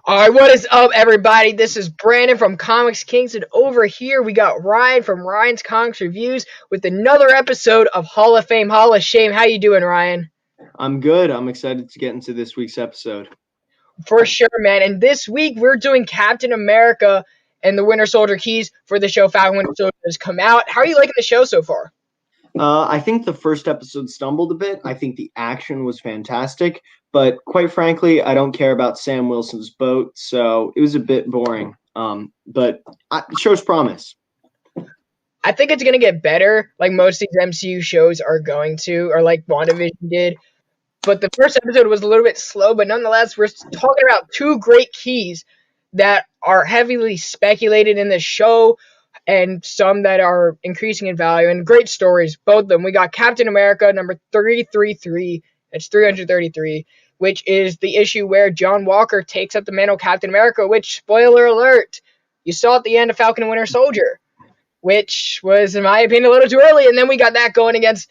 All right, what is up, everybody? This is Brandon from ComixKings, and over here we got Ryan from Ryan's Comics Reviews with another episode of Hall of Fame, Hall of Shame. How you doing, Ryan? I'm good. I'm excited to get into this week's episode. For sure, man. And this week we're doing Captain America and the Winter Soldier keys for the show Falcon Winter Soldier has come out. How are you liking the show so far? I think the first episode stumbled a bit. I think the action was fantastic, but quite frankly, I don't care about Sam Wilson's boat, so it was a bit boring. But it shows promise. I think it's going to get better, like most of these MCU shows are going to, or like WandaVision did. But the first episode was a little bit slow, but nonetheless, we're talking about two great keys that are heavily speculated in the show and some that are increasing in value and great stories, both of them. We got Captain America number 333, that's 333, which is the issue where John Walker takes up the mantle of Captain America, which, spoiler alert, you saw at the end of Falcon and Winter Soldier, which was, in my opinion, a little too early. And then we got that going against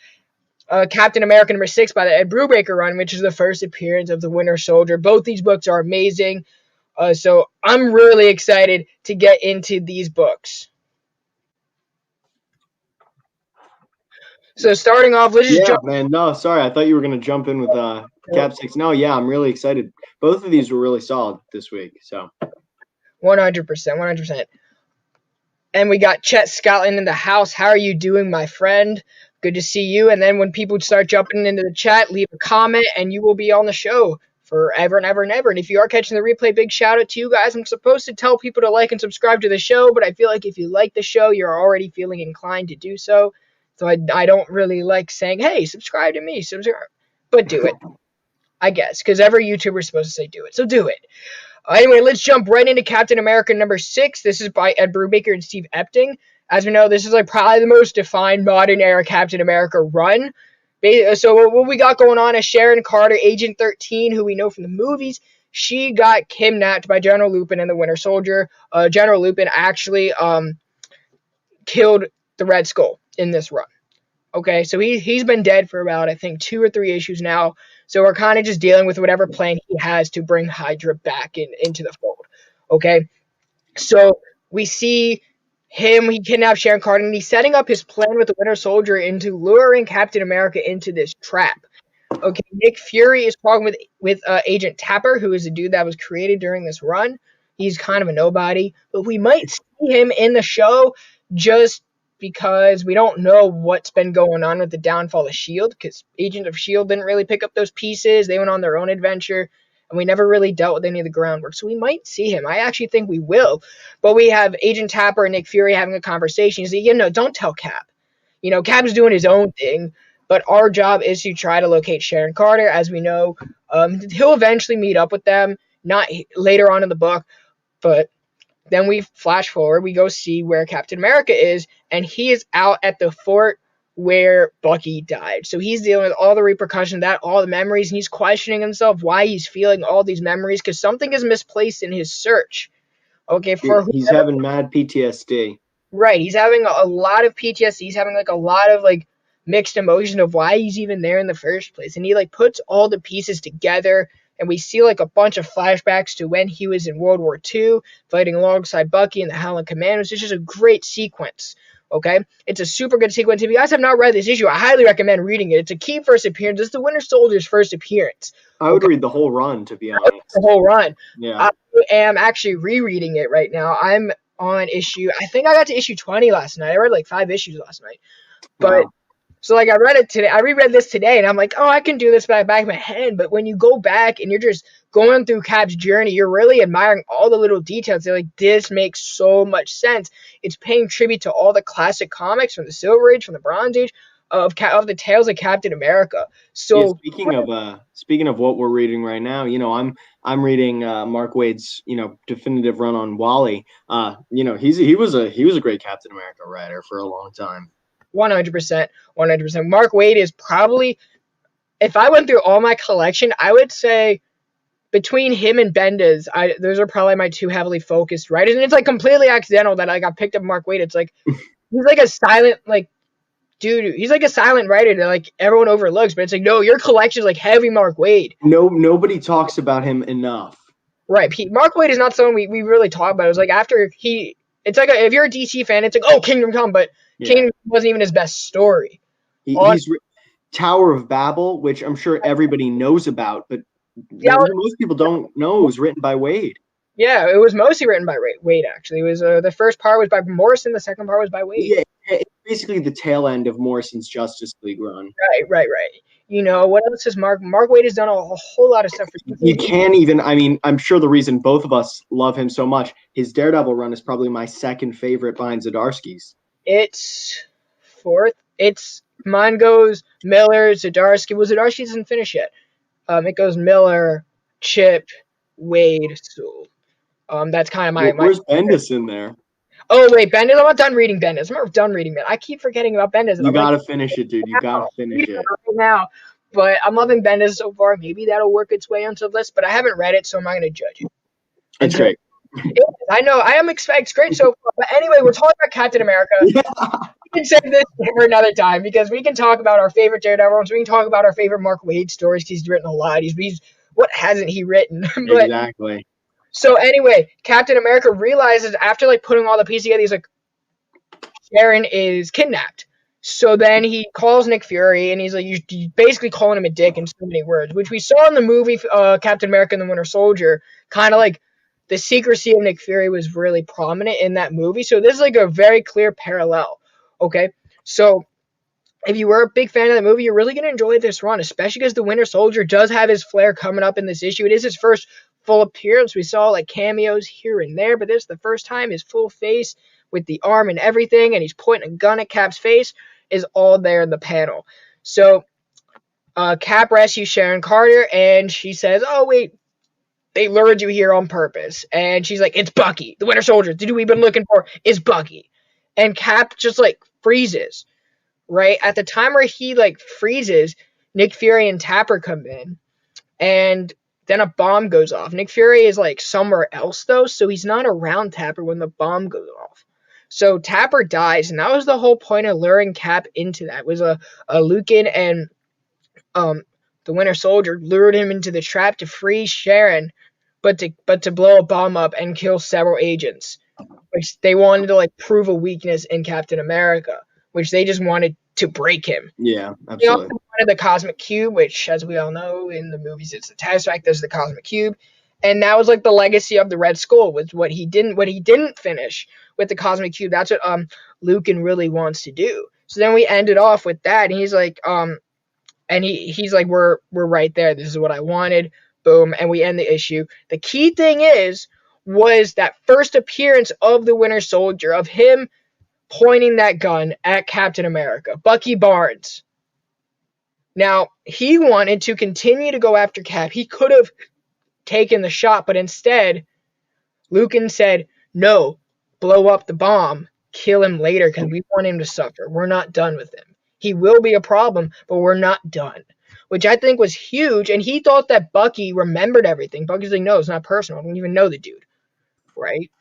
Captain America number 6 by the Ed Brubaker run, which is the first appearance of the Winter Soldier. Both these books are amazing. So I'm really excited to get into these books. So starting off, let's just jump. Man. No, sorry. I thought you were going to jump in with Cap 6. No, yeah, I'm really excited. Both of these were really solid this week. So 100%. And we got Chet Scotland in the house. How are you doing, my friend? Good to see you. And then when people start jumping into the chat, leave a comment, and you will be on the show forever and ever and ever. And if you are catching the replay, big shout out to you guys. I'm supposed to tell people to like and subscribe to the show, but I feel like if you like the show, you're already feeling inclined to do so. So I don't really like saying, hey, subscribe to me, but do it, I guess, because every YouTuber is supposed to say do it. So do it. Anyway, let's jump right into Captain America number 6. This is by Ed Brubaker and Steve Epting. As we know, this is like probably the most defined modern era Captain America run. So what we got going on is Sharon Carter, Agent 13, who we know from the movies. She got kidnapped by General Lupin and the Winter Soldier. General Lupin actually killed the Red Skull in this run. Okay, so he's been dead for about, I think, 2 or 3 issues now. So we're kind of just dealing with whatever plan he has to bring Hydra back into the fold. Okay, so we see him, he kidnapped Sharon Carter, and he's setting up his plan with the Winter Soldier into luring Captain America into this trap. Okay, Nick Fury is talking with Agent Tapper, who is a dude that was created during this run. He's kind of a nobody, but we might see him in the show just because we don't know what's been going on with the downfall of S.H.I.E.L.D., because Agent of S.H.I.E.L.D. didn't really pick up those pieces. They went on their own adventure, and we never really dealt with any of the groundwork. So we might see him. I actually think we will. But we have Agent Tapper and Nick Fury having a conversation. He's like, don't tell Cap. Cap's doing his own thing, but our job is to try to locate Sharon Carter. As we know, he'll eventually meet up with them, not later on in the book, but then we flash forward, we go see where Captain America is, and he is out at the fort where Bucky died. So he's dealing with all the repercussions of that, all the memories, and he's questioning himself why he's feeling all these memories, because something is misplaced in his search. Okay, he's having mad PTSD. Right, he's having a lot of PTSD. He's having like a lot of like mixed emotion of why he's even there in the first place. And he like puts all the pieces together, and we see like a bunch of flashbacks to when he was in World War II, fighting alongside Bucky and the Howling Commandos. It's just a great sequence. Okay, it's a super good sequence. If you guys have not read this issue, I highly recommend reading it. It's a key first appearance. It's the Winter Soldier's first appearance. I would read the whole run, to be honest. The whole run. Yeah. I am actually rereading it right now. I'm on I think I got to issue 20 last night. I read like 5 issues last night. But, wow. So like I read it today. I reread this today, and I'm like, oh, I can do this back of my head. But when you go back and you're just going through Cap's journey, you're really admiring all the little details. They're like, this makes so much sense. It's paying tribute to all the classic comics from the Silver Age, from the Bronze Age, of the tales of Captain America. So yeah, speaking of what we're reading right now, I'm reading Mark Waid's definitive run on Wally. He was a great Captain America writer for a long time. 100%. Mark Waid is probably, if I went through all my collection, I would say between him and Bendis, those are probably my 2 heavily focused writers. And it's like completely accidental that I got picked up Mark Waid. It's like he's like a silent dude. He's like a silent writer that like everyone overlooks. But it's like, no, your collection is like heavy Mark Waid. Nobody talks about him enough. Right. Mark Waid is not someone we really talk about. It's like after it's like if you're a DC fan, it's like, oh, Kingdom Come, but Yeah. Kingdom wasn't even his best story. He's Tower of Babel, which I'm sure everybody knows about, but Yeah, most people don't know it was written by Waid. yeah, it was mostly written by Waid. Actually, it was the first part was by Morrison, the second part was by Waid. Yeah, it's basically the tail end of Morrison's Justice League run. Right. You know what else is Mark Waid has done a whole lot of stuff for DC. You can't even. I mean, I'm sure the reason both of us love him so much, his Daredevil run is probably my second favorite behind Zdarsky's. It's fourth. Mine goes Miller, Zdarsky. Well, Zdarsky doesn't finish yet. It goes Miller, Chip, Waid, Sewell. That's kind of my. Where's Bendis in there? Oh wait, Bendis. I'm not done reading Bendis. I'm not done reading it. I keep forgetting about Bendis. You gotta finish it, dude. You gotta finish it right now. But I'm loving Bendis so far. Maybe that'll work its way onto the list. But I haven't read it, so I'm not going to judge it. It's great. I know. I am it's great so far. But anyway, we're talking about Captain America. Yeah. We can save this for another time because we can talk about our favorite Daredevils. We can talk about our favorite Mark Waid stories. He's written a lot. What hasn't he written? But, exactly. So anyway, Captain America realizes after like putting all the pieces together, he's like, Sharon is kidnapped. So then he calls Nick Fury, and he's like, you basically calling him a dick in so many words, which we saw in the movie Captain America and the Winter Soldier. Kind of like the secrecy of Nick Fury was really prominent in that movie. So this is like a very clear parallel. Okay, so if you were a big fan of the movie, you're really going to enjoy this run, especially because the Winter Soldier does have his flair coming up in this issue. It is his first full appearance. We saw like cameos here and there, but this is the first time his full face with the arm and everything, and he's pointing a gun at Cap's face, is all there in the panel. So Cap rescues Sharon Carter, and she says, oh, wait, they lured you here on purpose. And she's like, it's Bucky, the Winter Soldier. The dude we've been looking for is Bucky. And Cap just like freezes. Right at the time where he like freezes, Nick Fury and Tapper come in, and then a bomb goes off. Nick Fury is like somewhere else though, so he's not around Tapper when the bomb goes off. So Tapper dies, and that was the whole point of luring Cap into that. Was a Lucan and the Winter Soldier lured him into the trap to free Sharon, but to blow a bomb up and kill several agents, which they wanted to like prove a weakness in Captain America, which they just wanted to break him. Yeah, absolutely. They also wanted the Cosmic Cube, which, as we all know, in the movies, it's the Tesseract. There's the Cosmic Cube, and that was like the legacy of the Red Skull. Was what he didn't finish with the Cosmic Cube. That's what Lucan really wants to do. So then we ended off with that, and he's like, and he's like, we're right there. This is what I wanted. Boom, and we end the issue. The key thing was that first appearance of the Winter Soldier, of him pointing that gun at Captain America, Bucky Barnes. Now, he wanted to continue to go after Cap. He could have taken the shot, but instead, Lucan said, no, blow up the bomb, kill him later because we want him to suffer. We're not done with him. He will be a problem, but we're not done, which I think was huge, and he thought that Bucky remembered everything. Bucky's like, no, it's not personal. I don't even know the dude, right?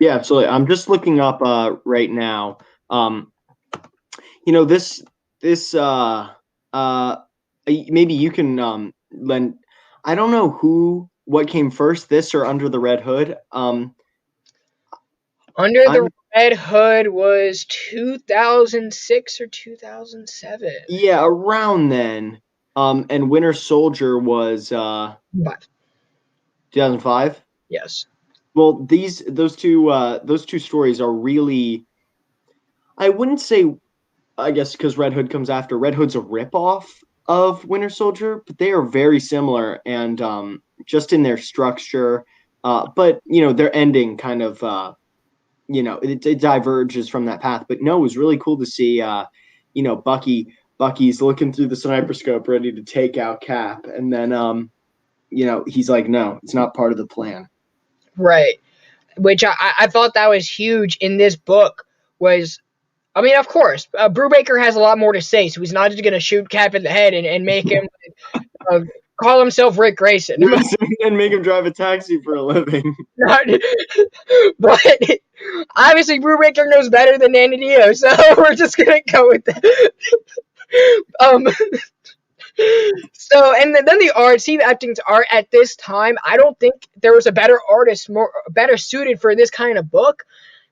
Yeah, absolutely. I'm just looking up right now. This maybe you can lend. I don't know what came first, this or Under the Red Hood. Under the Red Hood was 2006 or 2007. Yeah, around then. And Winter Soldier was 2005. Yes. Well, those two stories are really, I wouldn't say, I guess because Red Hood comes after. Red Hood's a ripoff of Winter Soldier, but they are very similar and just in their structure. But their ending kind of it diverges from that path. But no, it was really cool to see Bucky's looking through the sniper scope, ready to take out Cap, and then he's like, no, it's not part of the plan. Right. Which I thought that was huge in this book was, I mean, of course, Brubaker has a lot more to say, so he's not just going to shoot Cap in the head and make him call himself Rick Grayson. And make him drive a taxi for a living. But obviously Brubaker knows better than Danny Dio, so we're just going to go with that. So, and then the art, Steve Epting's art at this time, I don't think there was a better artist, more better suited for this kind of book,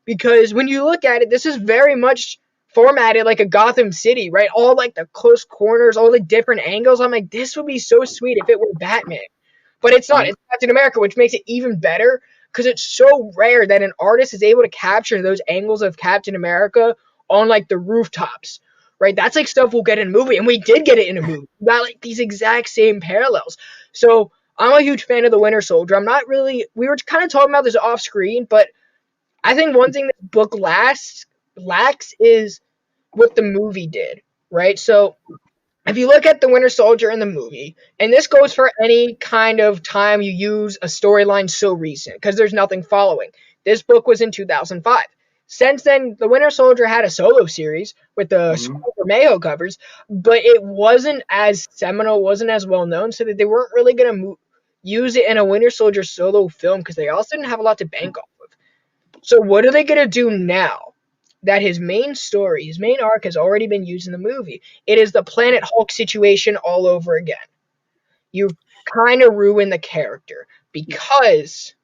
because when you look at it, this is very much formatted like a Gotham City, right? All like the close corners, all the different angles. I'm like, this would be so sweet if it were Batman. But it's not. I It's Captain America, which makes it even better because it's so rare that an artist is able to capture those angles of Captain America on like the rooftops, right? That's like stuff we'll get in a movie, and we did get it in a movie. We got like these exact same parallels. So I'm a huge fan of the Winter Soldier. I'm not really. We were kind of talking about this off screen, but I think one thing this book lacks is what the movie did, right? So if you look at the Winter Soldier in the movie, and this goes for any kind of time you use a storyline so recent, because there's nothing following. This book was in 2005. Since then, the Winter Soldier had a solo series with the mhm. Scarlet Mayo covers, but it wasn't as seminal, wasn't as well known, so that they weren't really going to use it in a Winter Soldier solo film because they also didn't have a lot to bank off of. So what are they going to do now that his main story, his main arc has already been used in the movie? It is the Planet Hulk situation all over again. You've kind of ruined the character because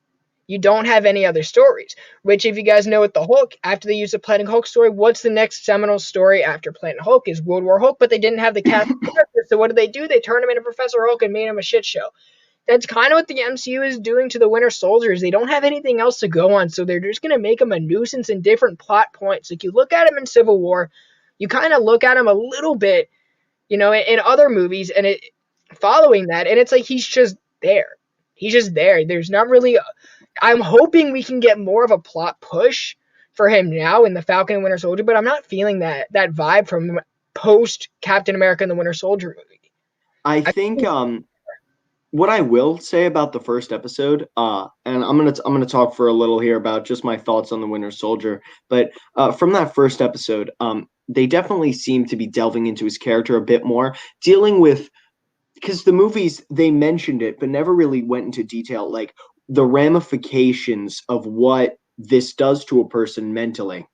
you don't have any other stories. Which, if you guys know with the Hulk, after they use the Planet Hulk story, what's the next seminal story after Planet Hulk is World War Hulk, but they didn't have the cast of characters. So what do? They turned him into Professor Hulk and made him a shit show. That's kind of what the MCU is doing to the Winter Soldiers. They don't have anything else to go on, so they're just going to make him a nuisance in different plot points. Like you look at him in Civil War, you kind of look at him a little bit, in other movies, and it following that, and it's like he's just there. He's just there. There's not really. I'm hoping we can get more of a plot push for him now in the Falcon and Winter Soldier, but I'm not feeling that vibe from post Captain America and the Winter Soldier movie. I I think what I will say about the first episode, and I'm gonna talk for a little here about just my thoughts on the Winter Soldier. But from that first episode, they definitely seem to be delving into his character a bit more, dealing with because the movies they mentioned it, but never really went into detail, like the ramifications of what this does to a person mentally.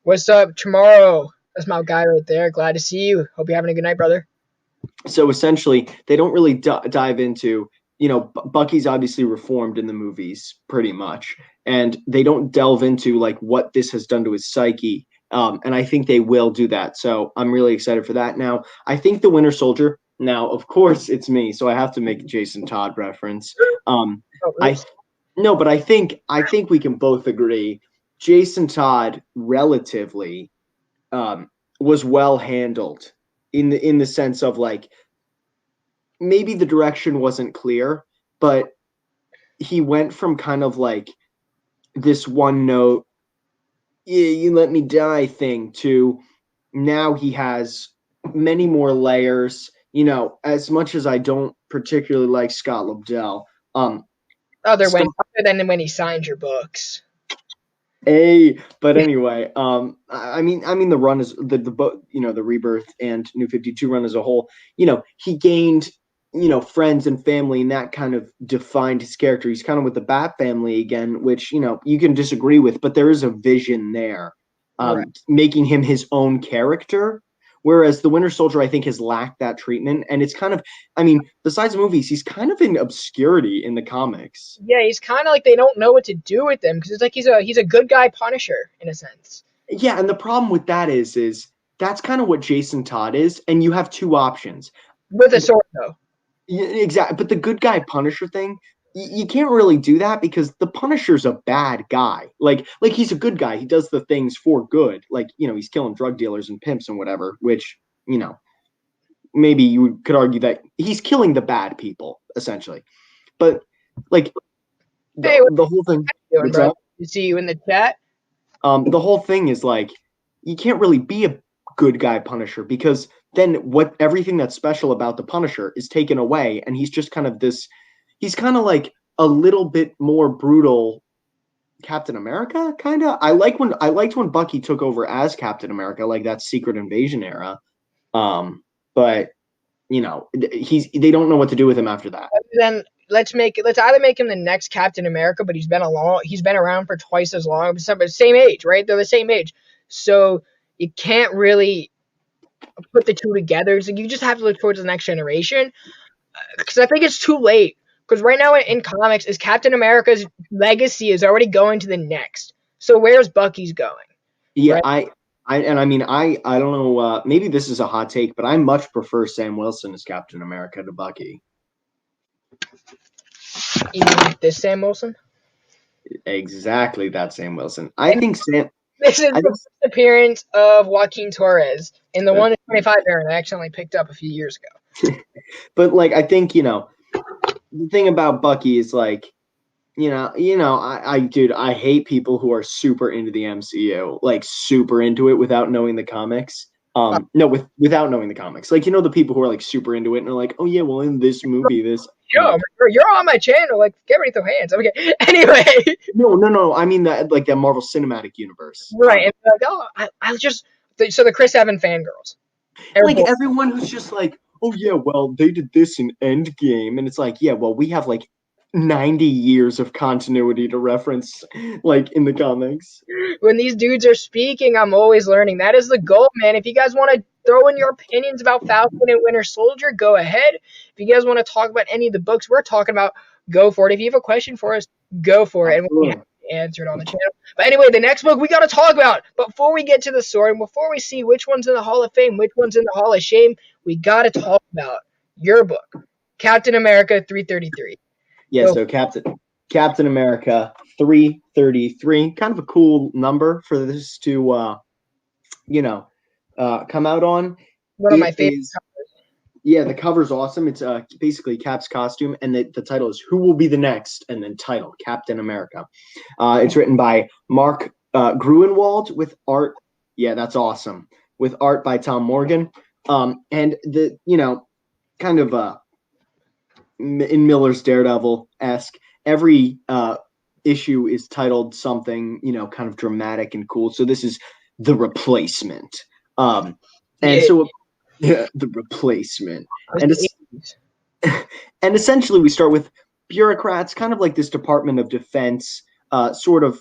What's up, tomorrow? That's my guy right there. Glad to see you. Hope you're having a good night, brother. So essentially, they don't really dive into, Bucky's obviously reformed in the movies pretty much, and they don't delve into like what this has done to his psyche. And I think they will do that. So I'm really excited for that. Now, I think the Winter Soldier. Now, of course, it's me, so I have to make a Jason Todd reference. Oh, I oops. No, but I think we can both agree Jason Todd relatively was well handled in the sense of like maybe the direction wasn't clear, but he went from kind of like this one note, yeah, you let me die thing to now he has many more layers. As much as I don't particularly like Scott Lobdell, Scott Other than when he signed your books. But anyway, I mean, the run is the book, the Rebirth and New 52 run as a whole. He gained, friends and family, and that kind of defined his character. He's kind of with the Bat family again, which you can disagree with, but there is a vision there, Right. making him his own character. Whereas the Winter Soldier, I think, has lacked that treatment, and it's kind of, I mean, besides the movies, he's kind of in obscurity in the comics. Yeah, he's kind of like they don't know what to do with him because it's like he's a good guy Punisher in a sense. Yeah, and the problem with that is that's kind of what Jason Todd is, and you have two options. With a sword though. Yeah, exactly, but the good guy Punisher thing, you can't really do that because the Punisher's a bad guy. Like he's a good guy. He does the things for good. Like, he's killing drug dealers and pimps and whatever, which, maybe you could argue that he's killing the bad people essentially. But like Hey, the what the whole thing, you doing, what's bro? up? You see you in the chat. The whole thing is like you can't really be a good guy Punisher because then what everything that's special about the Punisher is taken away, and he's just kind of this. He's kind of like a little bit more brutal Captain America, kind of. I liked when Bucky took over as Captain America, like that Secret Invasion era. But they don't know what to do with him after that. Then let's either make him the next Captain America, but he's been around for twice as long, but same age, right? They're the same age, so you can't really. put the two together. It's like you just have to look towards the next generation, because I think it's too late. Because right now in comics, is Captain America's legacy is already going to the next. So where's Bucky's going? Yeah, Right? I don't know. Maybe this is a hot take, but I much prefer Sam Wilson as Captain America to Bucky. You mean this Sam Wilson? Exactly that Sam Wilson. I think Sam. This is I the think, first appearance of Joaquin Torres in the 1 to 25 era I accidentally picked up a few years ago. but like I think the thing about Bucky is like dude, I hate people who are super into the MCU, like super into it without knowing the comics. No, without knowing the comics, like the people who are like super into it and are like, oh yeah, well in this movie, this. I'm Yo, like, you're on my channel. Like, get ready to throw hands. Okay. Anyway. no. I mean that like that Marvel Cinematic Universe. Right. And like, oh, I just. So the Chris Evans fangirls. Like everyone who's just like, oh yeah, well they did this in Endgame, and it's like, yeah, well we have like 90 years of continuity to reference, like in the comics. When these dudes are speaking, I'm always learning. That is the goal, man. If you guys want to throw in your opinions about Falcon and Winter Soldier, go ahead. If you guys want to talk about any of the books we're talking about, go for it. If you have a question for us, go for it. And we'll be happy to answer it on the channel. But anyway, the next book we got to talk about, before we get to the sword, and before we see which one's in the Hall of Fame, which one's in the Hall of Shame, we got to talk about your book, Captain America 333. Yeah, so Captain America 333, kind of a cool number for this to come out on. One of my favorite covers. Yeah, the cover's awesome. It's basically Cap's costume, and the title is "Who Will Be the Next?" and then title Captain America. It's written by Mark Gruenwald with art. Yeah, that's awesome. With art by Tom Morgan. And the kind of in Miller's Daredevil-esque, every issue is titled something, kind of dramatic and cool. So this is The Replacement. The Replacement. And essentially we start with bureaucrats, kind of like this Department of Defense, sort of,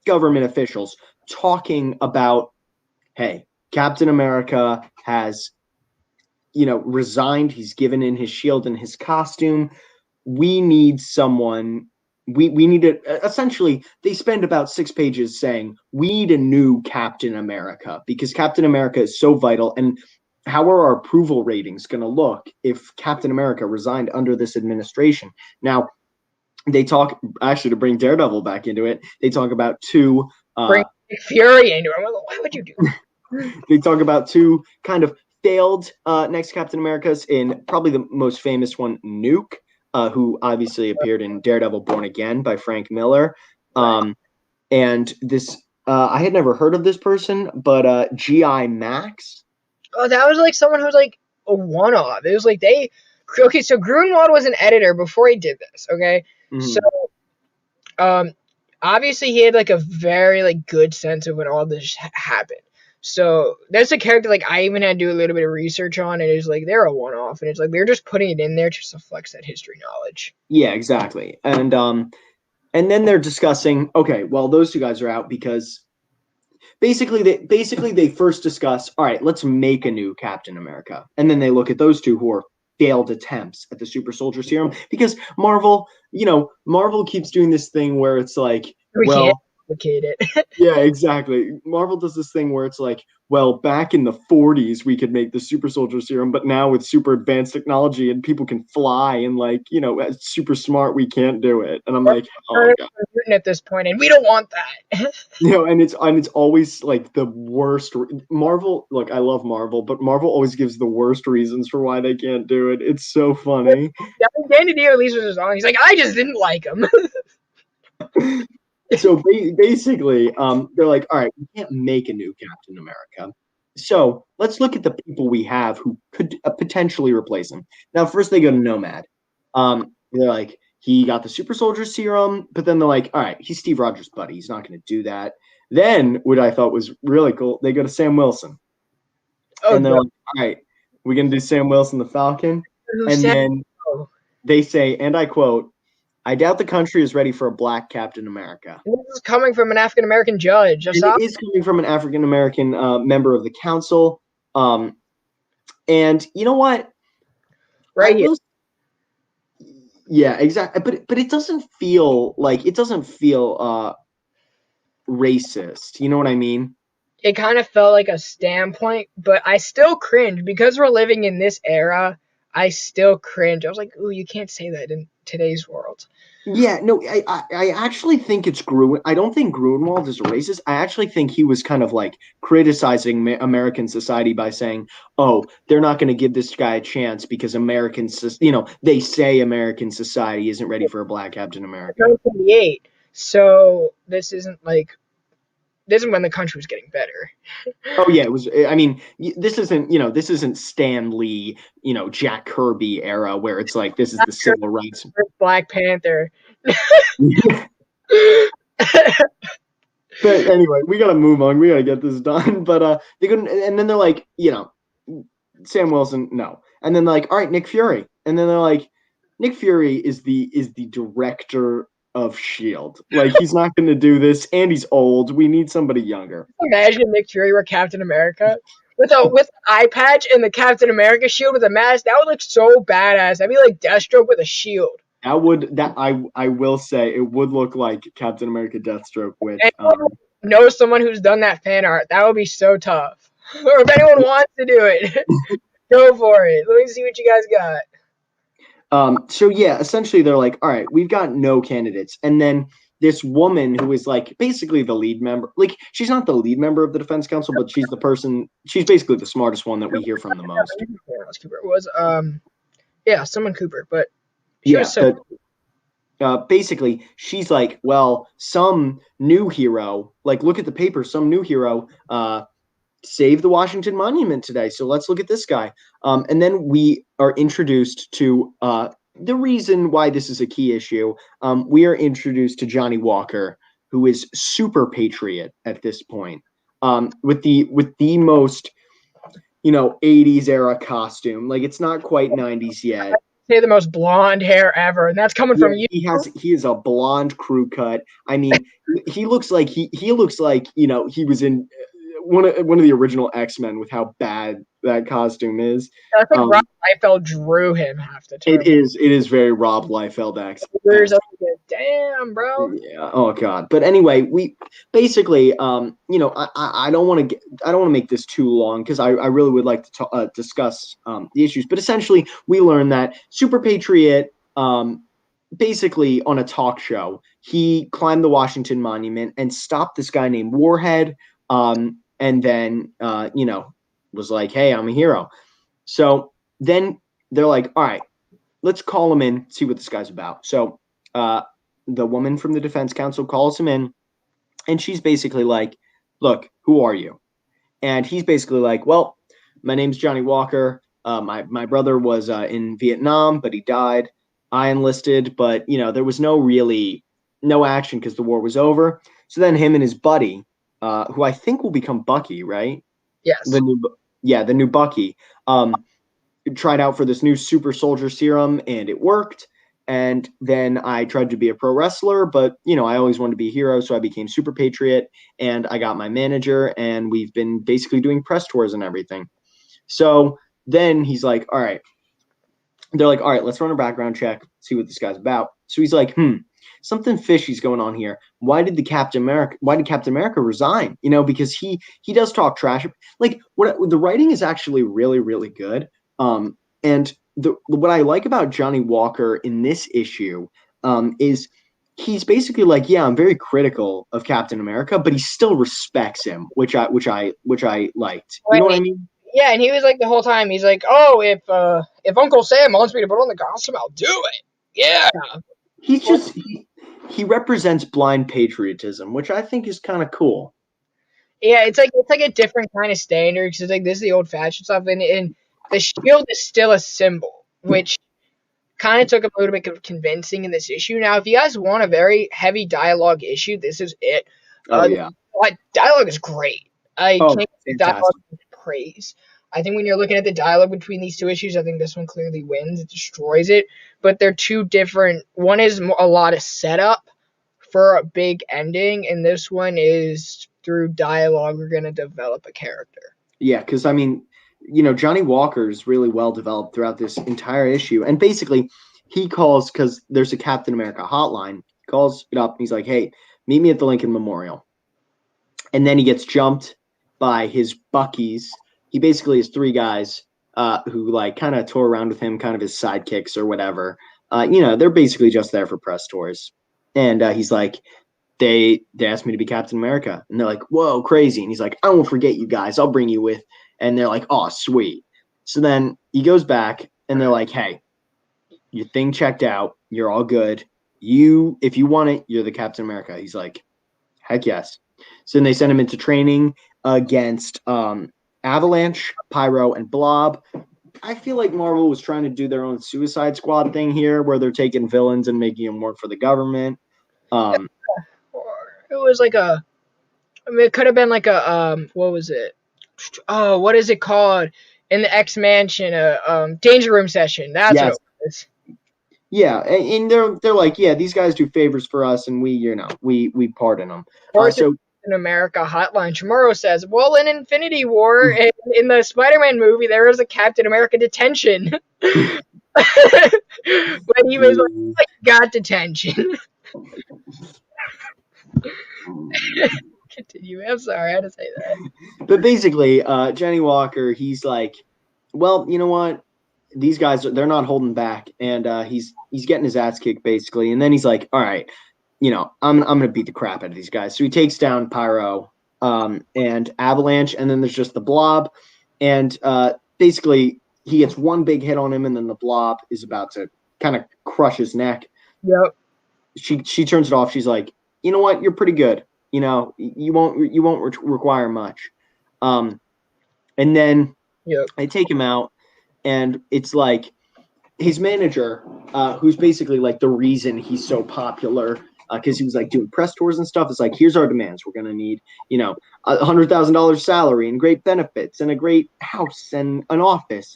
government officials talking about, hey, Captain America has resigned. He's given in his shield and his costume. We need someone. We need it. Essentially, they spend about 6 pages saying we need a new Captain America because Captain America is so vital. And how are our approval ratings going to look if Captain America resigned under this administration? Now, they talk, actually, to bring Daredevil back into it, they talk about two. Bring Fury into it. Why would you do that? They talk about two kind of failed next Captain Americas, in probably the most famous one, Nuke, who obviously appeared in Daredevil Born Again by Frank Miller. And this, I had never heard of this person, but G.I. Max. Oh, that was like someone who was like a one-off. It was like okay, so Gruenwald was an editor before he did this, okay? Mm-hmm. So, obviously he had like a very like good sense of when all this happened. So that's a character like I even had to do a little bit of research on, and it's like they're a one-off, and it's like they're just putting it in there just to flex that history knowledge. Yeah, exactly. And then they're discussing, okay, well those two guys are out because basically they first discuss, all right, let's make a new Captain America, and then they look at those two who are failed attempts at the super soldier serum, because Marvel keeps doing this thing where it's like, can't complicate it. Yeah, exactly. Marvel does this thing where it's like, well, back in the 40s we could make the super soldier serum, but now with super advanced technology and people can fly and like, super smart, we can't do it. And I'm like, oh god. At this point, and we don't want that. And it's always like the worst. Marvel, look, I love Marvel, but Marvel always gives the worst reasons for why they can't do it. It's so funny. Danny Dio at least was on. He's like, I just didn't like him. So basically, they're like, all right, we can't make a new Captain America. So let's look at the people we have who could potentially replace him. Now, first they go to Nomad. They're like, he got the super soldier serum, but then they're like, all right, he's Steve Rogers' buddy. He's not going to do that. Then, what I thought was really cool, they go to Sam Wilson. And they're like, all right, we're going to do Sam Wilson the Falcon. And then they say, and I quote, I doubt the country is ready for a black Captain America. This is coming from an African-American judge. It is coming from an African-American member of the council. And you know what? I Right here. will. Yeah, exactly. But it doesn't feel racist. You know what I mean? It kind of felt like a standpoint, but I still cringe because we're living in this era. I still cringe. I was like, "Ooh, you can't say that in today's world." Yeah, no, I actually think it's Gruen. I don't think Grunwald is a racist. I actually think he was kind of like criticizing American society by saying, "Oh, they're not going to give this guy a chance because they say American society isn't ready for a black Captain America." 1978. So this is when the country was getting better. Oh yeah, it was. I mean, this isn't Stan Lee, Jack Kirby era where it's like this is the civil rights. Black Panther. But anyway, we gotta move on. We gotta get this done. But they couldn't, and then they're like, Sam Wilson, no, and then they're like, all right, Nick Fury, and then they're like, Nick Fury is the director of Shield. Like he's not going to do this, and he's old. We need somebody younger. Imagine if Nick Fury were Captain America with an eye patch and the Captain America shield with a mask. That would look so badass. That'd be like Deathstroke with a shield. I will say it would look like Captain America Deathstroke, which Anyone know someone who's done that fan art? That would be so tough. Or if anyone wants to do it, go for it. Let me see what you guys got. So yeah, essentially they're like, all right, we've got no candidates, and then this woman who is like basically the lead member, like she's not the lead member of the defense council, but she's basically the smartest one that we hear from the most. Cooper was someone Cooper, but she Yeah, was so. basically she's like, well, some new hero, like look at the paper, some new hero saved the Washington Monument today, so let's look at this guy. And then we are introduced to the reason why this is a key issue. We are introduced to Johnny Walker, who is super patriot at this point, with the most 80s era costume. Like it's not quite 90s yet. Say the most blonde hair ever, and that's coming from you. He is a blonde crew cut. I mean, he looks like he looks like he was in one of the original X-Men with how bad that costume is. I think Rob Liefeld drew him half the time. It is very Rob Liefeld Damn, bro. Yeah. Oh God. But anyway, we basically, I don't want to make this too long because I really would like to discuss the issues. But essentially, we learned that Super Patriot, basically on a talk show, he climbed the Washington Monument and stopped this guy named Warhead. And then, was like, hey, I'm a hero. So then they're like, all right, let's call him in, see what this guy's about. So the woman from the defense council calls him in, and she's basically like, look, who are you? And he's basically like, well, my name's Johnny Walker. My brother was in Vietnam, but he died. I enlisted, but, there was no action because the war was over. So then him and his buddy, who I think will become Bucky, right? Yes. The new Bucky, tried out for this new super soldier serum, and it worked. And then I tried to be a pro wrestler, but, I always wanted to be a hero, so I became Super Patriot, and I got my manager, and we've been basically doing press tours and everything. So then he's like, all right. They're like, all right, let's run a background check, see what this guy's about. So he's like, something fishy's going on here. Why did Captain America resign? Because he does talk trash. Like the writing is actually really, really good. And what I like about Johnny Walker in this issue is he's basically like, yeah, I'm very critical of Captain America, but he still respects him, which I liked. You know what I mean? Yeah, and he was like the whole time, he's like, oh, if Uncle Sam wants me to put on the costume, I'll do it. Yeah. He represents blind patriotism, which I think is kind of cool. Yeah, it's like a different kind of standard because it's like this is the old fashioned stuff, and the shield is still a symbol, which kind of took a little bit of convincing in this issue. Now, if you guys want a very heavy dialogue issue, this is it. Yeah, dialogue is great. I can't give dialogue praise. I think when you're looking at the dialogue between these two issues, I think this one clearly wins. It destroys it, but they're two different. One is a lot of setup for a big ending, and this one is through dialogue we're gonna develop a character. Yeah, because I mean, Johnny Walker's really well developed throughout this entire issue. And basically, he calls because there's a Captain America hotline. He calls it up. And he's like, hey, meet me at the Lincoln Memorial. And then he gets jumped by his Buckies. He basically has three guys who like kind of tour around with him, kind of his sidekicks or whatever. They're basically just there for press tours. And he's like, they asked me to be Captain America. And they're like, whoa, crazy. And he's like, I won't forget you guys. I'll bring you with. And they're like, oh, sweet. So then he goes back and they're like, hey, your thing checked out. You're all good. If you want it, you're the Captain America. He's like, heck yes. So then they send him into training against Avalanche, Pyro, and Blob. I feel like Marvel was trying to do their own Suicide Squad thing here, where they're taking villains and making them work for the government. Or it was like it could have been like what was it? Oh, what is it called in the X Mansion? Danger Room session. That's what it was. Yeah, and they're like, yeah, these guys do favors for us, and we pardon them. Or in America Hotline, Chamorro says, well, in Infinity War, in the Spider-Man movie, there was a Captain America detention. When he was like got detention. Continue. I'm sorry, I had to say that. But basically, Johnny Walker, he's like, well, you know what? These guys, they're not holding back, and he's getting his ass kicked basically. And then he's like, all right, I'm gonna beat the crap out of these guys. So he takes down Pyro and Avalanche, and then there's just the Blob, and basically he gets one big hit on him, and then the Blob is about to kind of crush his neck. Yep. She turns it off. She's like, you know what? You're pretty good. You won't require much. And then I take him out, and it's like his manager, who's basically like the reason he's so popular, because he was like doing press tours and stuff. It's like, here's our demands. We're gonna need, $100,000 salary and great benefits and a great house and an office.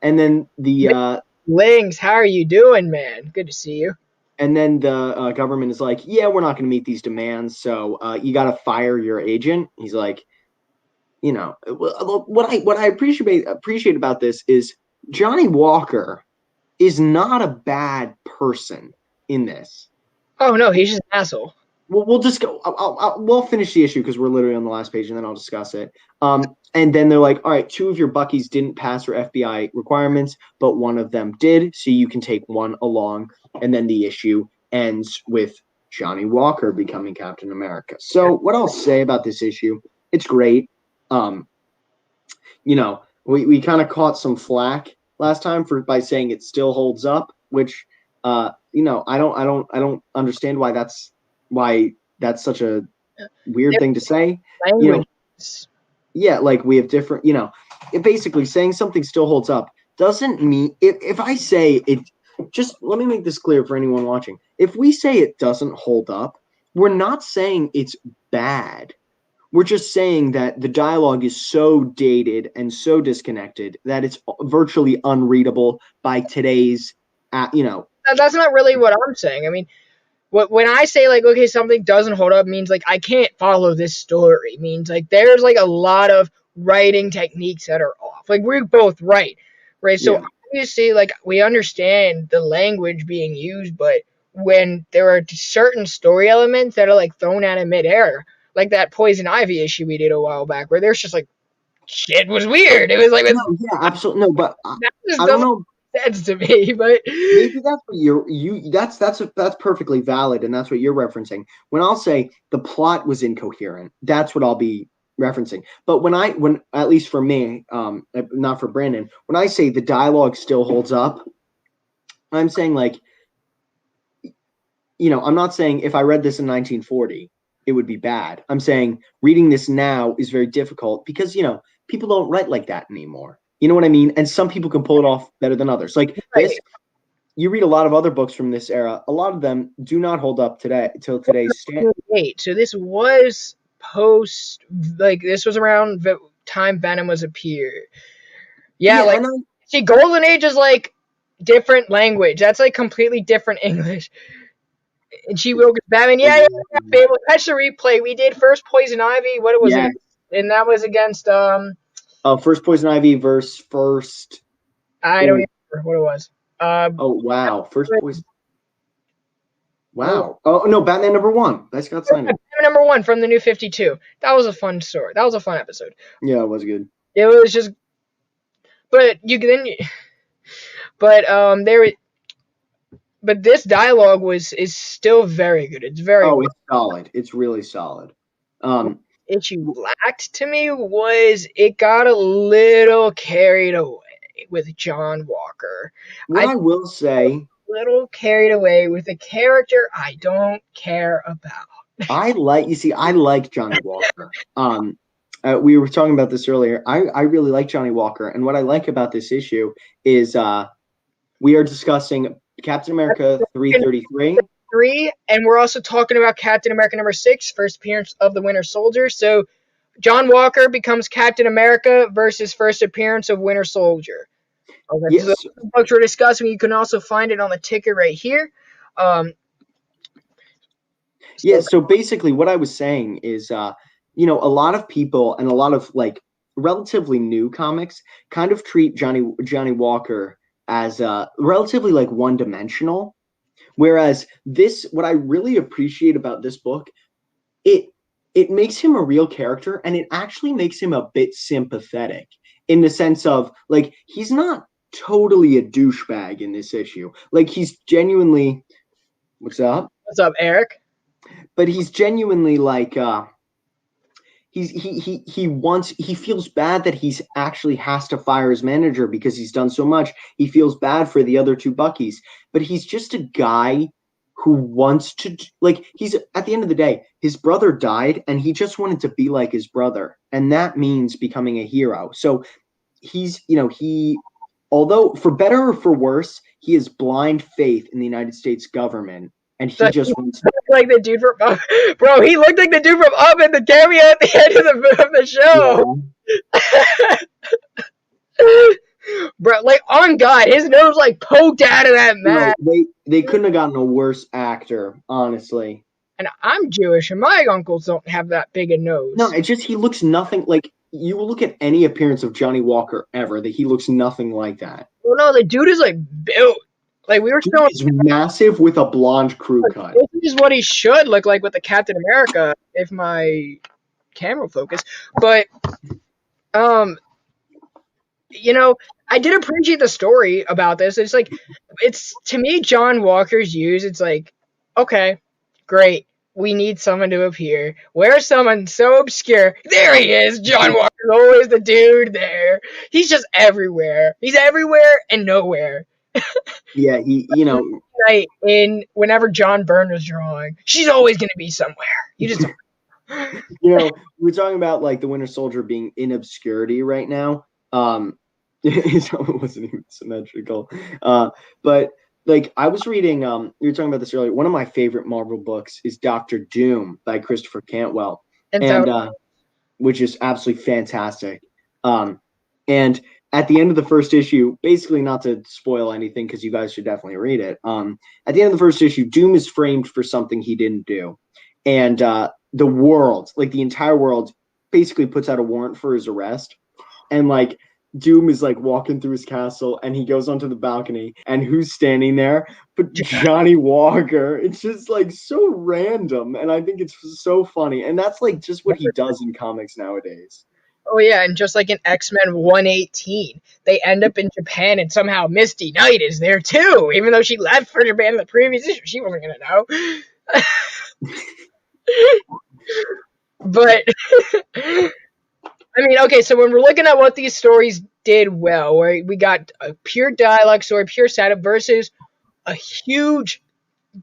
And then the Lings, how are you doing, man? Good to see you. And then the government is like, yeah, we're not going to meet these demands, so you got to fire your agent. He's like, what I appreciate about this is Johnny Walker is not a bad person in this. Oh no, he's just an asshole. We'll just go. We'll finish the issue because we're literally on the last page, and then I'll discuss it. And then they're like, all right, 2 of your Buckies didn't pass for FBI requirements, but 1 of them did, so you can take 1 along. And then the issue ends with Johnny Walker becoming Captain America. So what I'll say about this issue, it's great. We kind of caught some flack last time by saying it still holds up, which I don't understand why that's such a weird thing to say. Yeah, like we have different, it basically saying something still holds up doesn't mean if I say it. Just let me make this clear for anyone watching. If we say it doesn't hold up, we're not saying it's bad. We're just saying that the dialogue is so dated and so disconnected that it's virtually unreadable by today's, That's not really what I'm saying. I mean, when I say like, okay, something doesn't hold up, means like I can't follow this story. It means like there's like a lot of writing techniques that are off. Like we're both right? So obviously, like we understand the language being used, but when there are certain story elements that are like thrown out in midair, like that Poison Ivy issue we did a while back, where there's just like shit was weird. It was like absolutely no, but that just I don't know. Sense to me, but maybe that's what that's perfectly valid, and that's what you're referencing. When I'll say the plot was incoherent, that's what I'll be referencing. But when at least for me, not for Brandon, when I say the dialogue still holds up, I'm saying like, I'm not saying if I read this in 1940, it would be bad. I'm saying reading this now is very difficult because, people don't write like that anymore. You know what I mean? And some people can pull it off better than others. Like this, you read a lot of other books from this era. A lot of them do not hold up today till today's standard. So this was this was around the time Venom was appeared. Yeah, see, Golden Age is like different language. That's like completely different English. And she will Batman. Catch the replay. We did first Poison Ivy. What was it? And that was against First Poison Ivy versus first. I don't even remember what it was. Oh wow, First Poison. What? Wow. Oh no, Batman #1 by Scott Snyder. Number 1 from the New 52. That was a fun story. That was a fun episode. Yeah, it was good. It was just, but you then, but there, but this dialogue is still very good. It's very. Oh, it's solid. It's really solid. Issue lacked to me was it got a little carried away with John Walker. What I will say, little carried away with a character I don't care about. I like Johnny Walker. We were talking about this earlier. I really like Johnny Walker, and what I like about this issue is we are discussing Captain America 333. And we're also talking about Captain America #6, first appearance of the Winter Soldier. So John Walker becomes Captain America versus first appearance of Winter Soldier. Okay, yes. so the books we're discussing, you can also find it on the ticket right here. So basically what I was saying is, a lot of people and a lot of like relatively new comics kind of treat Johnny Walker as relatively like one-dimensional. Whereas what I really appreciate about this book, it makes him a real character, and it actually makes him a bit sympathetic in the sense of like he's not totally a douchebag in this issue. Like he's genuinely, what's up? What's up, Eric? But he's genuinely like he feels bad that he's actually has to fire his manager because he's done so much. He feels bad for the other two Buckies, but he's just a guy who wants to, like, he's at the end of the day, his brother died and he just wanted to be like his brother, and that means becoming a hero. So he's, although for better or for worse, he has blind faith in the United States government. And he just wants to like the dude from bro. He looked like the dude from Up in the cameo at the end of the show. Yeah. Bro, like on God, his nose like poked out of that mask. They couldn't have gotten a worse actor, honestly. And I'm Jewish, and my uncles don't have that big a nose. No, it's just he looks nothing like. You will look at any appearance of Johnny Walker ever, that he looks nothing like that. Well, no, the dude is like built. Like we were still massive with a blonde crew cut. This is what he should look like with the Captain America, if my camera focus. But I did appreciate the story about this. It's like, it's to me, John Walker's use. It's like, okay, great. We need someone to appear. Where's someone so obscure? There he is. John Walker's always the dude there. He's just everywhere. He's everywhere and nowhere. Yeah, Right, in whenever John Byrne was drawing, she's always going to be somewhere. You just we're talking about like the Winter Soldier being in obscurity right now. It wasn't even symmetrical. But like I was reading, you were talking about this earlier. One of my favorite Marvel books is Doctor Doom by Christopher Cantwell, and which is absolutely fantastic. And at the end of the first issue, basically not to spoil anything because you guys should definitely read it. At the end of the first issue, Doom is framed for something he didn't do. And the world, like the entire world, basically puts out a warrant for his arrest. And like Doom is like walking through his castle and he goes onto the balcony, and who's standing there but Johnny Walker? It's just like so random, and I think it's so funny. And that's like just what he does in comics nowadays. Oh yeah, and just like in X-Men 118, they end up in Japan, and somehow Misty Knight is there too, even though she left for Japan in the previous issue. She wasn't gonna know. But I mean, okay, so when we're looking at what these stories did well, where we got a pure dialogue story, pure setup, versus a huge,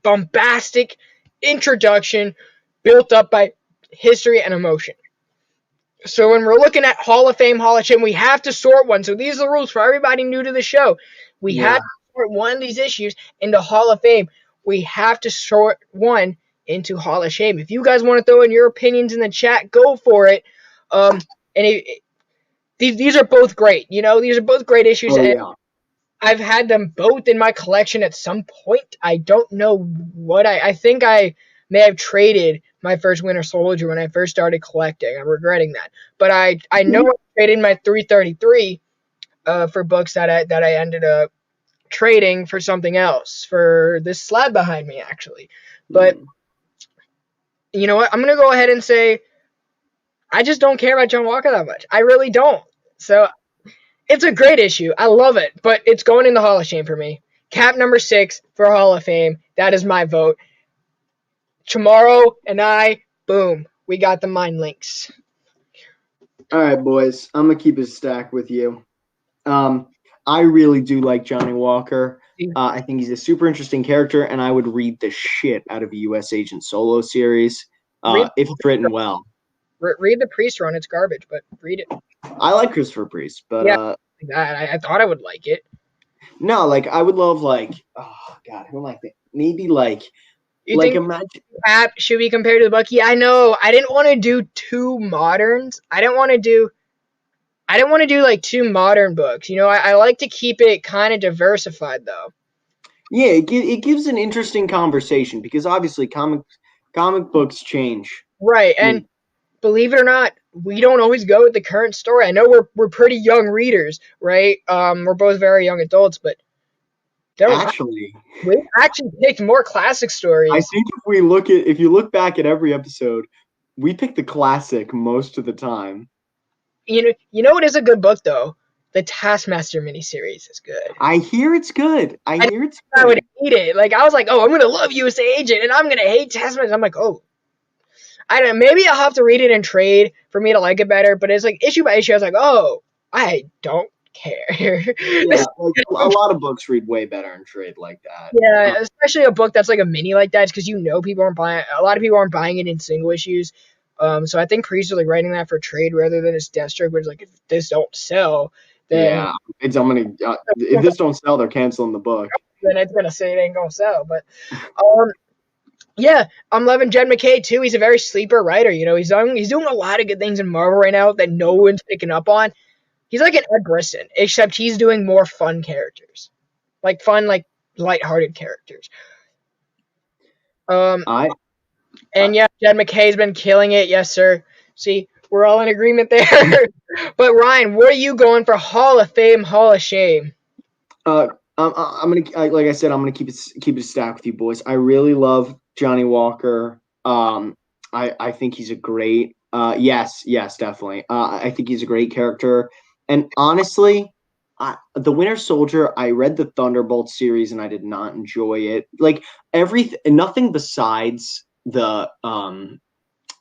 bombastic introduction built up by history and emotion. So when we're looking at Hall of Fame, Hall of Shame, we have to sort one. So these are the rules for everybody new to the show. We have to sort one of these issues into Hall of Fame. We have to sort one into Hall of Shame. If you guys want to throw in your opinions in the chat, go for it. These are both great. These are both great issues. And I've had them both in my collection at some point. I don't know what I think I may have traded my first Winter Soldier when I first started collecting. I'm regretting that. But I know I traded my 333 for books that I ended up trading for something else, for this slab behind me, actually. But you know what? I'm going to go ahead and say I just don't care about John Walker that much. I really don't. So it's a great issue. I love it, but it's going in the Hall of Shame for me. Cap number 6 for Hall of Fame. That is my vote. Tomorrow and I, boom, we got the mind links. All right, boys. I'm gonna keep it stacked with you. I really do like Johnny Walker. I think he's a super interesting character, and I would read the shit out of a U.S. Agent solo series if it's written well. Read the Priest run. It's garbage, but read it. I like Christopher Priest, but I thought I would like it. No, like I would love oh god, who am I thinking? Maybe you think imagine Cap should be compared to Bucky. I know. I didn't want to do two moderns. I didn't want to do like two modern books. You know, I like to keep it kind of diversified though. Yeah, it gives an interesting conversation because obviously comic books change. Right, and believe it or not, we don't always go with the current story. I know we're pretty young readers, right? We're both very young adults, but we actually picked more classic stories. I think if you look back at every episode, we pick the classic most of the time. You know what is a good book though? The Taskmaster miniseries is good. I hear it's good. I would hate it. Like I was like, oh, I'm gonna love U.S. Agent, and I'm gonna hate Taskmaster. I'm like, oh, I don't know. Maybe I'll have to read it in trade for me to like it better. But it's like issue by issue. I was like, oh, I don't care. Yeah, like, a lot of books read way better in trade like that. Yeah, especially a book that's like a mini like that, because people aren't buying. A lot of people aren't buying it in single issues. So I think Priest is like writing that for trade rather than as Deathstroke, where it's like if this don't sell, then if this don't sell, they're canceling the book. Then it's gonna say it ain't gonna sell. But yeah, I'm loving Jed MacKay too. He's a very sleeper writer. You know, he's doing a lot of good things in Marvel right now that no one's picking up on. He's like an Ed Brisson, except he's doing more fun characters, like lighthearted characters. Yeah, Jed MacKay's been killing it. Yes, sir. See, we're all in agreement there. But Ryan, where are you going for Hall of Fame, Hall of Shame? I'm gonna, like I said, I'm gonna keep it stacked with you boys. I really love Johnny Walker. I think he's a great. Yes, definitely. I think he's a great character. And honestly, the Winter Soldier, I read the Thunderbolt series and I did not enjoy it. Like nothing besides the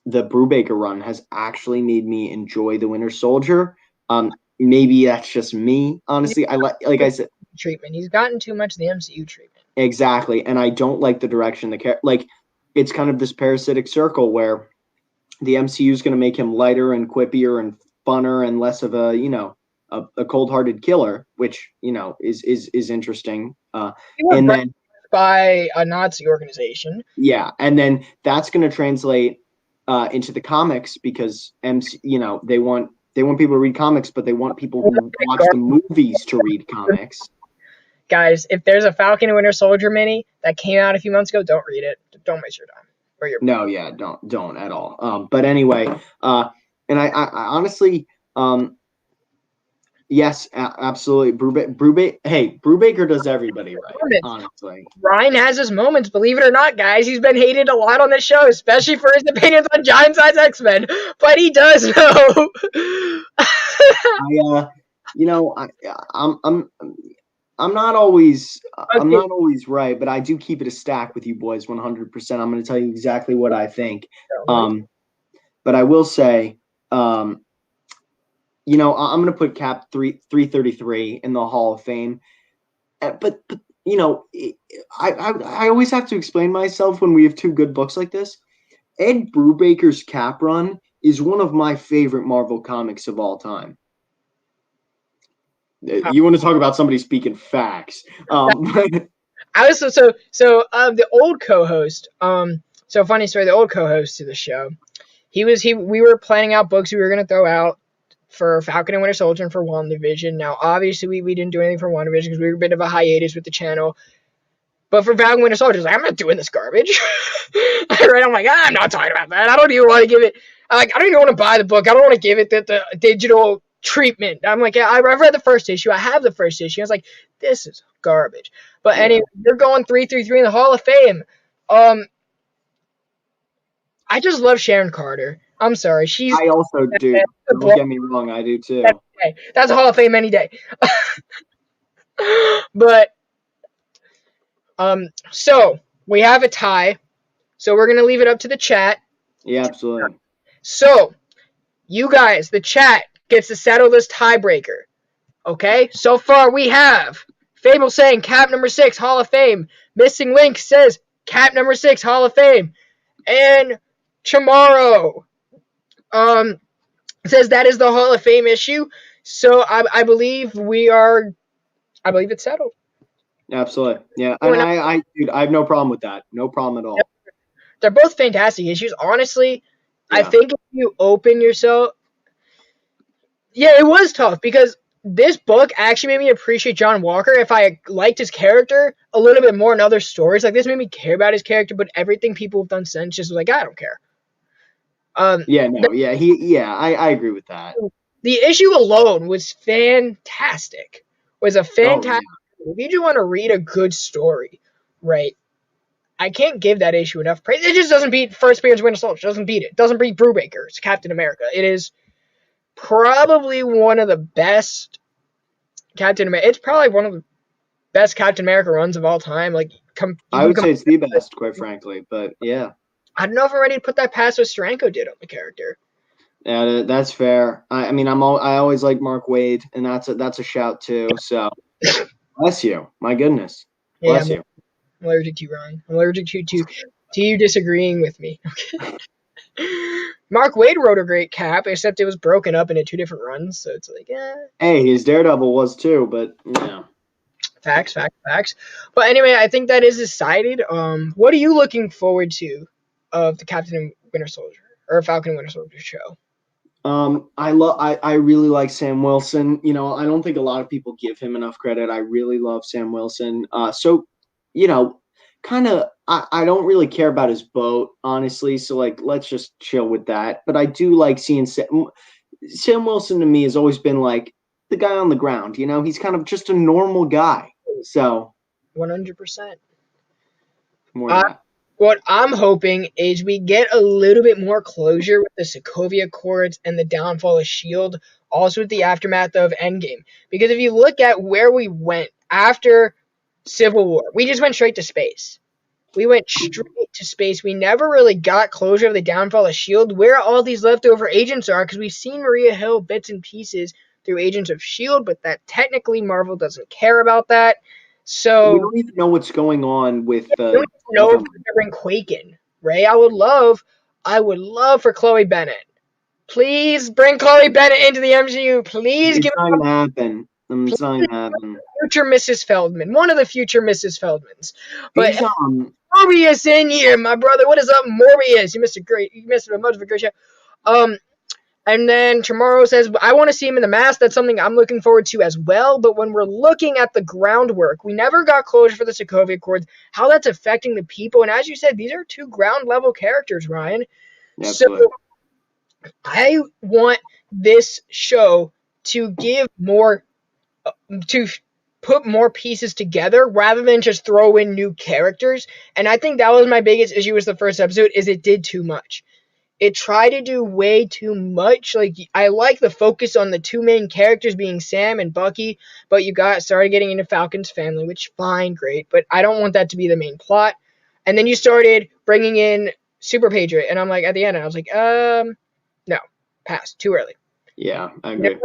Brubaker run has actually made me enjoy the Winter Soldier. Maybe that's just me. Honestly, I like I said, treatment. He's gotten too much of the MCU treatment. Exactly, and I don't like the direction it's kind of this parasitic circle where the MCU is going to make him lighter and quippier and funner and less of a cold-hearted killer, which is interesting. And then by a Nazi organization. Yeah, and then that's going to translate into the comics because they want people to read comics, but they want people who watch the movies to read comics. Guys, if there's a Falcon and Winter Soldier mini that came out a few months ago, don't read it. Don't waste your time. Don't at all. But anyway, and I honestly, yes, absolutely. Brubaker does everybody right. Honestly, Ryan has his moments. Believe it or not, guys, he's been hated a lot on the show, especially for his opinions on Giant Size X-Men. But he does know. I'm not always right, but I do keep it a stack with you boys 100%. I'm going to tell you exactly what I think. But I will say, I'm going to put Cap 333 in the Hall of Fame. But I always have to explain myself when we have two good books like this. Ed Brubaker's Cap run is one of my favorite Marvel comics of all time. You want to talk about somebody speaking facts? I was the old co-host. So funny story. The old co-host to the show. We were planning out books we were going to throw out for Falcon and Winter Soldier and for WandaVision. Now, obviously, we didn't do anything for WandaVision because we were a bit of a hiatus with the channel. But for Falcon and Winter Soldier, I'm not doing this garbage. right? I'm like, I'm not talking about that. I don't even want to give it. I don't even want to buy the book. I don't want to give it the digital treatment. I'm like, yeah, I've read the first issue. I have the first issue. I was like, this is garbage. But Yeah. anyway, you're going 333 in the Hall of Fame. I just love Sharon Carter. I'm sorry, she's I also do. Don't get me wrong, I do too. That's a Hall of Fame any day. But so we have a tie. So we're gonna leave it up to the chat. Yeah, absolutely. So you guys, the chat gets to settle this tiebreaker. Okay? So far we have Fable saying Cap number 6, Hall of Fame. Missing Link says Cap number 6, Hall of Fame. And Chamorro says that is the Hall of Fame issue. So I believe it's settled. Absolutely. Yeah. And dude, I have no problem with that. No problem at all. They're both fantastic issues. Honestly, Yeah. I think if you open yourself, yeah, it was tough because this book actually made me appreciate John Walker if I liked his character a little bit more in other stories. Like, this made me care about his character, but everything people have done since just was like, I don't care. I agree with that. The issue alone was fantastic. Was a fantastic. If you just want to read a good story, right? I can't give that issue enough praise. It just doesn't beat First Appearance Winter Soldier. It doesn't beat it. It doesn't beat Brubaker's Captain America. It is probably one of the best Captain America. It's probably one of the best Captain America runs of all time. Like, I would say it's the best, quite frankly. But yeah, I don't know if I'm ready to put that past what Steranko did on the character. Yeah, that's fair. I always like Mark Waid, and that's a shout too. So bless you. My goodness, bless you. I'm allergic to you, Ryan. I'm allergic to you disagreeing with me. Okay. Mark Waid wrote a great Cap, except it was broken up into 2 different runs, so it's like, Hey, his Daredevil was too, but yeah. Facts. But anyway, I think that is decided. What are you looking forward to of the Captain and Winter Soldier or Falcon and Winter Soldier show? I really like Sam Wilson. You know, I don't think a lot of people give him enough credit. I really love Sam Wilson. So, you know, kind of, I don't really care about his boat, honestly. So, like, let's just chill with that. But I do like seeing Sam Wilson to me has always been like the guy on the ground. You know, he's kind of just a normal guy. So, 100%. More than that. What I'm hoping is we get a little bit more closure with the Sokovia Accords and the downfall of S.H.I.E.L.D., also with the aftermath of Endgame. Because if you look at where we went after Civil War, we just went straight to space. We went straight to space. We never really got closure of the downfall of S.H.I.E.L.D., where all these leftover agents are, because we've seen Maria Hill bits and pieces through Agents of S.H.I.E.L.D., but that technically Marvel doesn't care about that. So we don't even know what's going on with we don't know if they're bring Quaken, right? I would love for Chloe Bennett. Please bring Chloe Bennett into the MCU. Please it's not gonna happen. It's not gonna happen. Future Mrs. Feldman. One of the future Mrs. Feldmans. But Morbius in here, my brother. What is up, Morbius? You missed a much of a great show. And then Tomorrow says, I want to see him in the mask. That's something I'm looking forward to as well. But when we're looking at the groundwork, we never got closure for the Sokovia Accords, how that's affecting the people. And as you said, these are 2 ground level characters, Ryan. Absolutely. So I want this show to give more, to put more pieces together rather than just throw in new characters. And I think that was my biggest issue with the first episode, is it did too much. It tried to do way too much. Like, I like the focus on the 2 main characters being Sam and Bucky, but you started getting into Falcon's family, which fine, great, but I don't want that to be the main plot. And then you started bringing in Super Patriot, and I'm like, at the end, I was like, no, pass, too early. Yeah, I agree.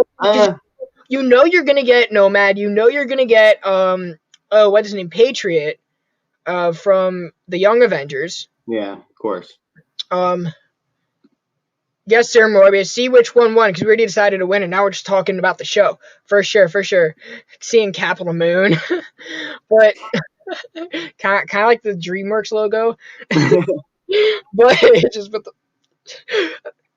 You know you're gonna get Nomad. You know you're gonna get what's his name, Patriot, from the Young Avengers. Yeah, of course. Yes, sir, Morbius. See which one won, because we already decided to win, and now we're just talking about the show. For sure. Seeing Cap on the moon. But kind of like the DreamWorks logo.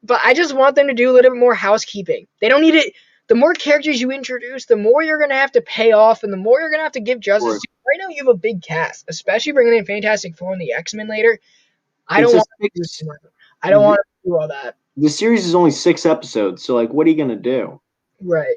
But I just want them to do a little bit more housekeeping. They don't need it. The more characters you introduce, the more you're going to have to pay off, and the more you're going to have to give justice to. Right now, you have a big cast, especially bringing in Fantastic Four and the X-Men later. I don't want to do all that. The series is only 6 episodes, so like, what are you gonna do? Right.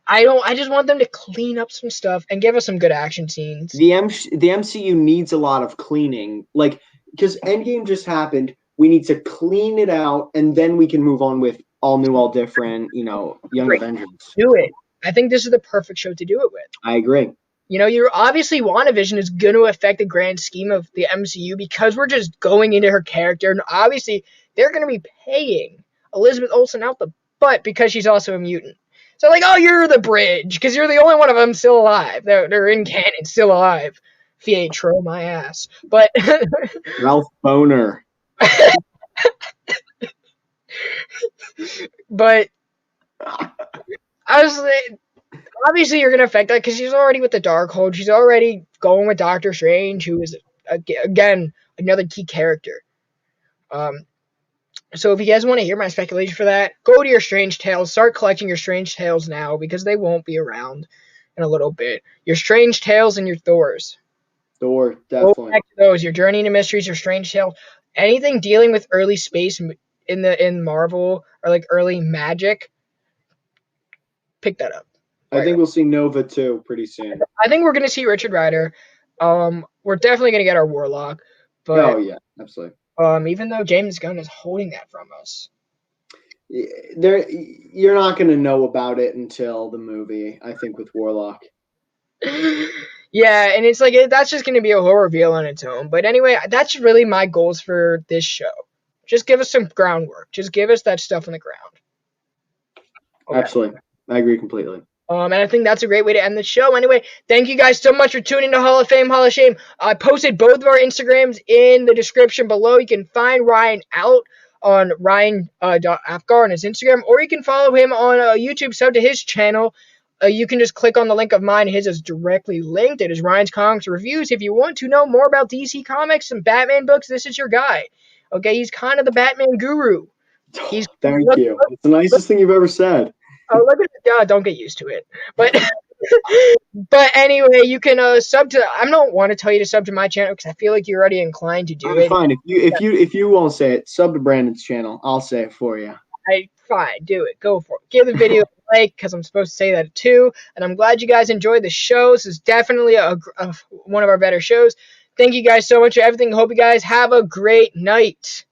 I just want them to clean up some stuff and give us some good action scenes. The MCU needs a lot of cleaning, like, because Endgame just happened. We need to clean it out, and then we can move on with all new, all different, Young Avengers. Do it. I think this is the perfect show to do it with. I agree. You're obviously WandaVision is going to affect the grand scheme of the MCU because we're just going into her character, and obviously they're going to be paying Elizabeth Olsen out the butt because she's also a mutant. So like, oh, you're the bridge because you're the only one of them still alive. They're in canon, still alive. Fietro, my ass. But Ralph Boner. But I was like, obviously you're gonna affect that because she's already with the Darkhold. She's already going with Doctor Strange, who is again another key character. So if you guys want to hear my speculation for that, go to your Strange Tales. Start collecting your Strange Tales now because they won't be around in a little bit. Your Strange Tales and your Thors. Thor, definitely. Go back to those. Your Journey into Mysteries, your Strange Tales. Anything dealing with early space in Marvel or like early magic, pick that up. I think we'll see Nova too pretty soon. I think we're gonna see Richard Rider. We're definitely gonna get our Warlock. But, oh yeah, absolutely. Even though James Gunn is holding that from us. You're not gonna know about it until the movie, I think, with Warlock. Yeah, and it's like that's just gonna be a whole reveal on its own. But anyway, that's really my goals for this show. Just give us some groundwork. Just give us that stuff on the ground. Okay. Absolutely. I agree completely. And I think that's a great way to end the show. Anyway, thank you guys so much for tuning to Hall of Fame, Hall of Shame. I posted both of our Instagrams in the description below. You can find Ryan out on Ryan.Afgar on his Instagram, or you can follow him on YouTube, sub to his channel. You can just click on the link of mine. His is directly linked. It is Ryan's Comics Reviews. If you want to know more about DC Comics and Batman books, this is your guy. Okay, he's kind of the Batman guru. Thank you. It's the nicest thing you've ever said. Oh, look at God! Don't get used to it. But but anyway, you can sub to. I don't want to tell you to sub to my channel because I feel like you're already inclined to do it. Fine. If you won't say it, sub to Brandon's channel. I'll say it for you. Fine, do it. Go for it. Give the video a like because I'm supposed to say that too. And I'm glad you guys enjoyed the show. This is definitely one of our better shows. Thank you guys so much for everything. Hope you guys have a great night.